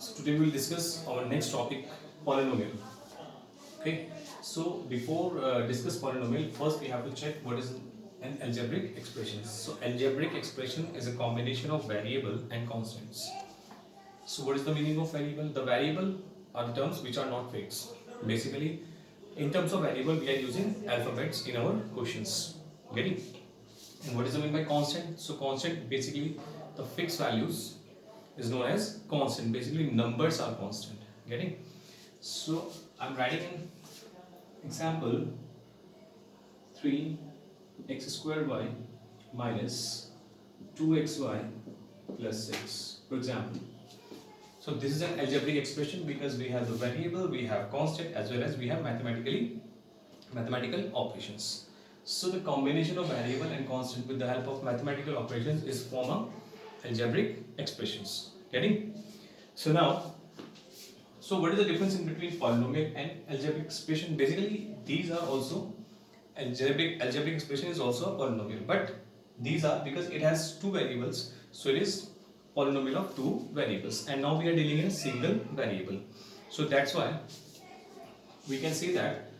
So today we will discuss our next topic, polynomial. Okay. So before discuss polynomial, first we have to check what is an algebraic expression. So algebraic expression is a combination of variable and constants. So what is the meaning of variable? The variable are the terms which are not fixed. Basically, in terms of variable, we are using alphabets in our questions. Getting? And what is the mean by constant? So constant basically the fixed values is known as constant. Basically numbers are constant. Getting? So I'm writing an example 3x squared y minus 2xy plus 6, for example. So this is an algebraic expression because we have the variable, we have constant, as well as we have mathematical operations. So the combination of variable and constant with the help of mathematical operations is form a algebraic expressions. Getting? So now, so what is the difference in between polynomial and algebraic expression? Basically, these are also algebraic expression is also a polynomial, but these are because it has two variables, so it is polynomial of two variables. And now we are dealing in a single variable, so that's why we can say that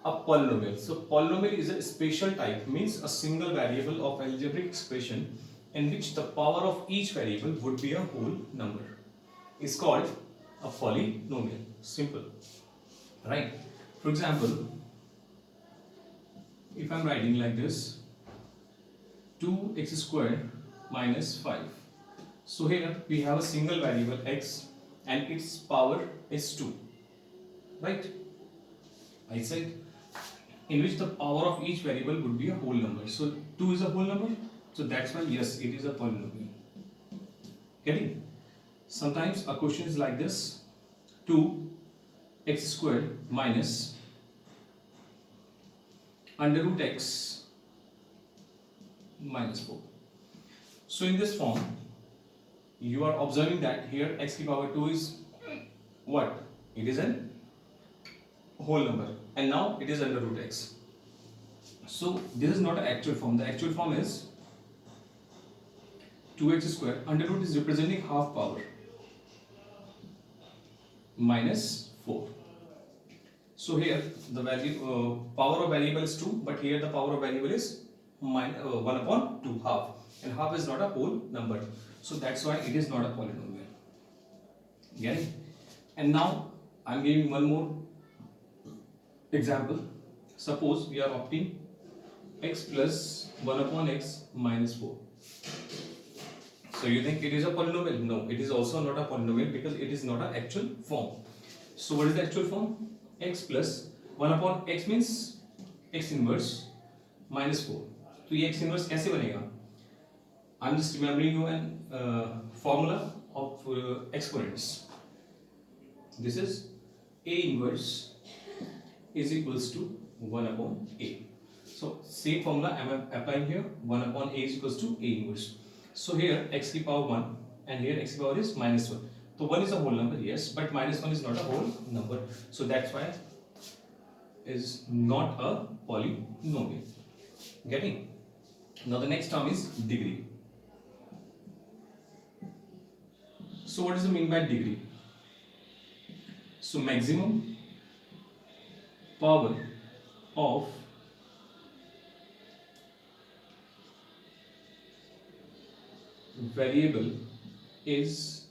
a polynomial. So polynomial is a special type, means a single variable of algebraic expression in which the power of each variable would be a whole number. Is called a polynomial. Simple, right? For example, if I'm writing like this, 2x squared minus 5. So here we have a single variable x and its power is 2, right? I said in which the power of each variable would be a whole number. So 2 is a whole number, so that's why yes, it is a polynomial. Getting? Sometimes a question is like this, 2x squared minus under root x minus 4. So in this form, you are observing that here x to the power 2 is what? It is a whole number, and now it is under root x. So this is not an actual form. The actual form is 2x squared, under root is representing half power, minus 4. So here the value power of variable is 2, but here the power of variable is 1 upon 2, half, and half is not a whole number, so that's why it is not a polynomial. Get it? And now I'm giving one more example. Suppose we are opting x plus 1 upon x minus 4. So you think it is a polynomial? No, it is also not a polynomial because it is not an actual form. So what is the actual form? X plus 1 upon x means x inverse minus 4. तो ये x inverse कैसे बनेगा? I'm just remembering you an formula of exponents. This is a inverse is equals to 1 upon a. So same formula I am applying here. 1 upon a is equals to a inverse. So here x to the power 1 and here x to the power is minus 1. So 1 is a whole number, yes, but minus 1 is not a whole number. So that's why is not a polynomial. Getting? Now the next term is degree. So what does it mean by degree? So maximum power of variable is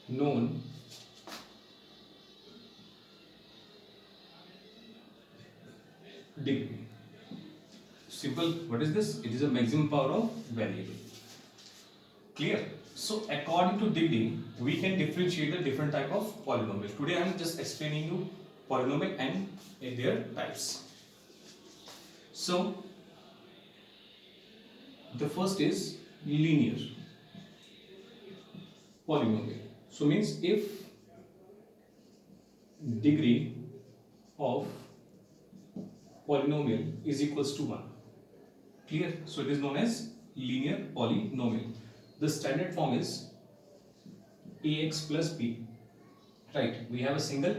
known degree. Simple. What is this? It is a maximum power of variable. Clear? So according to degree, we can differentiate the different type of polynomial. Today I am just explaining you polynomial and their types. So the first is linear polynomial. So means if degree of polynomial is equals to 1. Clear? So it is known as linear polynomial. The standard form is ax plus b. Right? We have a single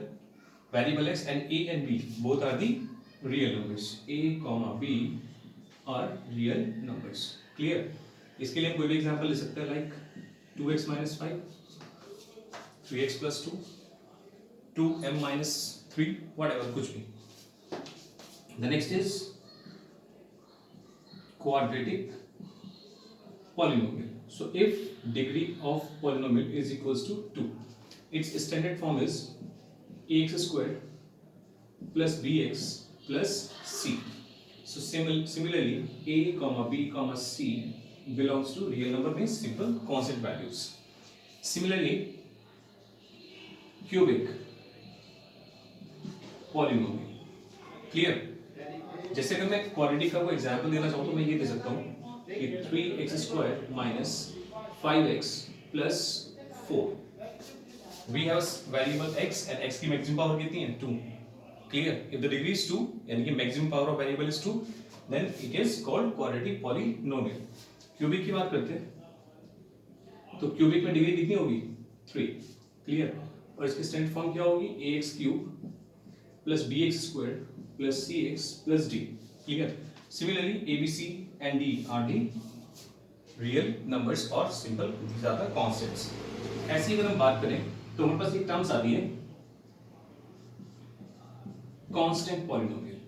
variable x and a and b both are the real numbers. A comma b are real numbers. Clear? इसके लिए कोई भी example ले सकते हैं, like 2x minus 5, 3x plus 2, 2m minus 3, whatever, कुछ भी. The next is quadratic polynomial. So if degree of polynomial is equals to 2, its standard form is ax squared plus bx plus c. So similarly a comma b comma c belongs to real number, means simple constant values. Similarly cubic polynomial. Clear? जैसे अगर मैं quadratic का कोई example देना चाहूँ तो मैं ये दे सकता हूँ कि 3x square minus 5x plus 4. We have variable x and x की मैक्सिमम पावर कितनी है 2. Clear? If the degree is 2 यानी कि maximum power of variable is 2, then it is called quadratic polynomial. Cubic की बात करते हैं तो क्यूबिक में डिग्री कितनी होगी 3. क्लियर? और इसकी स्टैंडर्ड फॉर्म क्या होगी ax cube plus bx square plus cx plus d. Clear? Similarly abc and d are the real numbers or simple, these are the constants. ऐसे ही अगर हम बात करें तो हमारे पास एक टर्म्स आती है constant polynomial.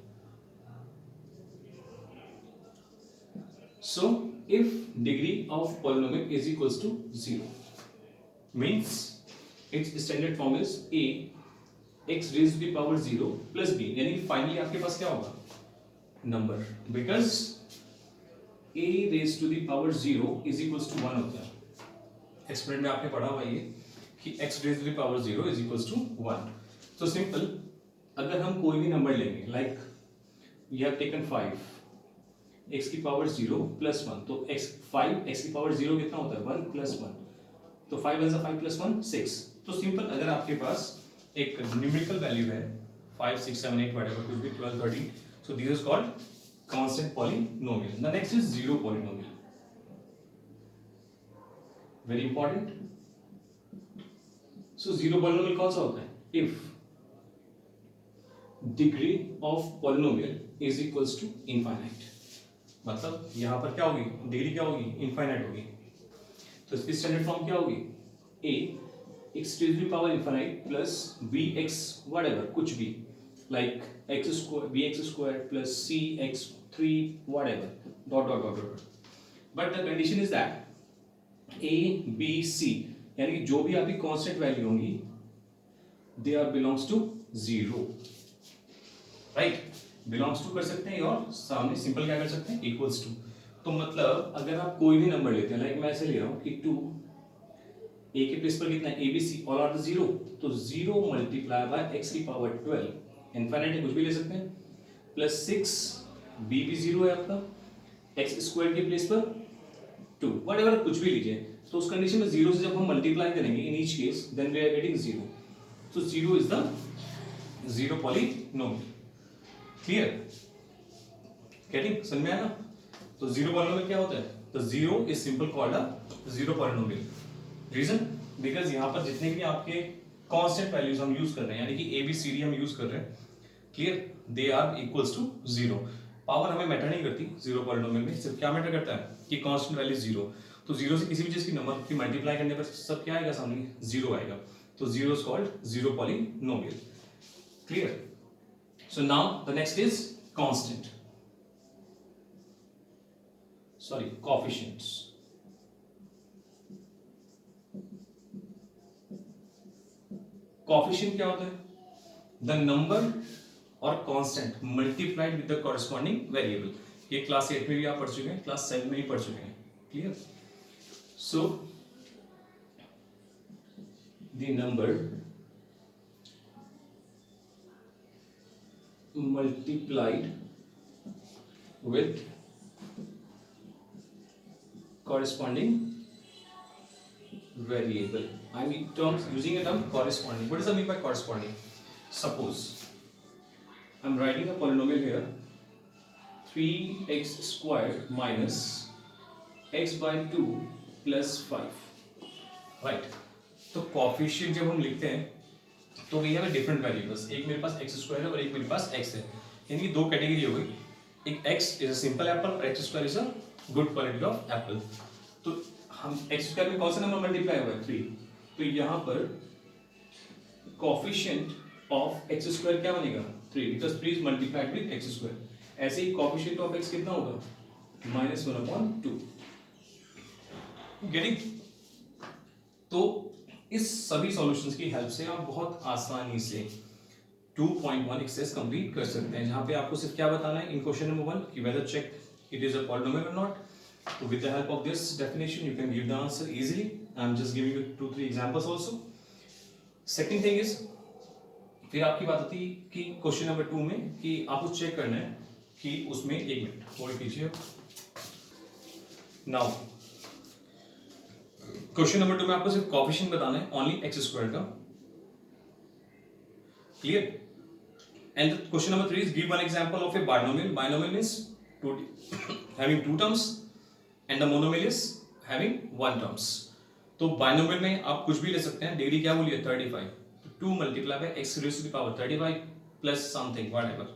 So if degree of polynomial is equals to 0, means its standard form is a x raised to the power 0 plus b, यानी फाइनली आपके पास क्या होगा number, because a raised to the power 0 is equals to 1 होता है. Experiment में आपने पढ़ा हुआ ये कि x raised to the power 0 is equals to 1. तो सिंपल, अगर हम कोई भी नंबर लेंगे like we have taken 5 x की पावर 0 प्लस 1, तो x की पावर 0 कितना होता है 1 प्लस 1, तो 5 1 5 प्लस 1 6. तो सिंपल, अगर आपके पास एक न्यूमेरिकल वैल्यू है 5 6 7 8 whatever, could be 12 13, so this is called constant polynomial. The next is zero polynomial, very important. So zero polynomial कौन सा होता है? If degree of polynomial is equals to infinite, मतलब यहाँ पर क्या होगी डिग्री, क्या होगी इनफाइनाइट होगी. तो इसकी स्टैंडर्ड फॉर्म क्या होगी a x to the power infinite plus bx whatever, कुछ भी, like x square bx square plus cx 3 whatever dot dot dot dot. But the condition is that a b c यानी कि जो भी आपकी constant value होंगी they are belongs to 0, right? belongs to कर सकते हैं और सामने सिंपल क्या कर सकते हैं equals to. तो मतलब अगर आप कोई भी नंबर लेते हैं, लाइक मैं ऐसे ले रहा हूँ कि 2 a के प्लेस पर कितना है abc, ऑल आर द 0, तो 0 मल्टीप्लाई बाय x की पावर 12, इनफाइनाइट है कुछ भी ले सकते हैं, प्लस 6 b भी 0 है आपका, x स्क्वायर के प्लेस पर 2 व्हाटएवर कुछ भी लीजिए. तो उस कंडीशन में 0 से जब हम मल्टीप्लाई करेंगे in each case, then we are getting 0. So 0 is the zero polynomial. Clear? Getting? समझ में आया ना? तो जीरो पॉलीनोमियल क्या होता है? तो 0 is simple called a zero polynomial. Reason, because यहाँ पर जितने भी आपके कांस्टेंट वैल्यूज हम यूज कर रहे हैं, यानी कि ए बी सी डी हम यूज कर रहे हैं, clear, they are equals to 0. Power हमें मैटर नहीं करती जीरो पॉलीनोमियल में, सिर्फ क्या मैटर करता है कि कांस्टेंट वैल्यू 0. तो 0 से किसी भी चीज की नंबर की मल्टीप्लाई करने पर सब क्या आएगा सामने 0 आएगा. तो 0 is called zero polynomial. Clear? So now the next is constant, sorry coefficients. Coefficient क्या होता है? द नंबर और constant multiplied with the corresponding variable. ये क्लास 8 में भी आप पढ़ चुके हैं, क्लास 7 में भी पढ़ चुके हैं. Clear? So the number multiplied with corresponding variable. I mean terms, using a term corresponding. What does that mean by corresponding? Suppose I'm writing a polynomial here, 3x squared minus x by 2 plus 5. Right? तो coefficient जब हम लिखते हैं तो we have a different variables. एक मेरे पास x square है और एक मेरे पास x है, यानी कि दो कैटेगरी हो गई. एक x is a simple apple और x square is a good quality of apple. तो हम एक्स स्क्वायर में कौन सा नंबर मल्टीप्लाई हुआ है 3, तो यहाँ पर कोफिशिएंट ऑफ एक्स स्क्वायर क्या बनेगा 3 because 3 is multiplied with x square. ऐसे ही कोफिशिएंट ऑफ एक्स कितना होगा -1/2। गेटिंग? तो इस सभी सॉल्यूशंस की हेल्प से आप बहुत आसानी से 2.1 एक्सरसाइज कंप्लीट कर सकते हैं, जहां पे आपको सिर्फ क्या बताना है इन क्वेश्चन नंबर 1 कि whether check it is a polynomial और not. So with the help of this definition, you can give the answer easily. I'm just giving you 2-3 examples also. Second thing is, फिर आपकी बात आती है कि question number 2 में कि आपको चेक करना है कि उसमें, एक मिनट होल्ड कीजिए। नाउ क्वेश्चन नंबर 2 में आपको सिर्फ कोएफिशिएंट बताना है ओनली एक्स स्क्वायर का। Clear? And question number 3 is give one example of a binomial. Binomial means having two terms. And the monomial is having one terms. तो binomial में आप कुछ भी ले सकते हैं, डिग्री क्या बोली है 35, तो 2 multiply by x raise to the power 35 plus something whatever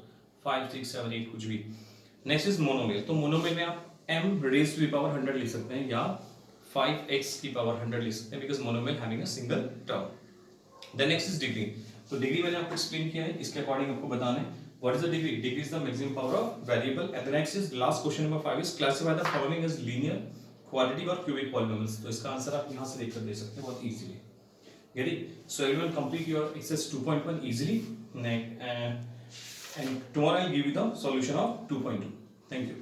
5 6 7 8 कुछ भी। नेक्स्ट इज मोनोमियल, तो मोनोमियल में आप m raise to the power 100 ले सकते हैं या 5x की पावर 100 ले सकते हैं because monomial having a single term. Then next is degree, तो डिग्री मैंने आपको एक्सप्लेन किया है, इसके अकॉर्डिंग आपको बताना है what is the degree. Degree is the maximum power of variable. And the next is last question number 5 is classify the following as linear, quadratic और cubic polynomials. तो इसका आंसर आप यहाँ से देखकर दे सकते हैं बहुत easily. Get it? So everyone complete your exercise 2.1 easily. And tomorrow I'll give you the solution of 2.2. Thank you.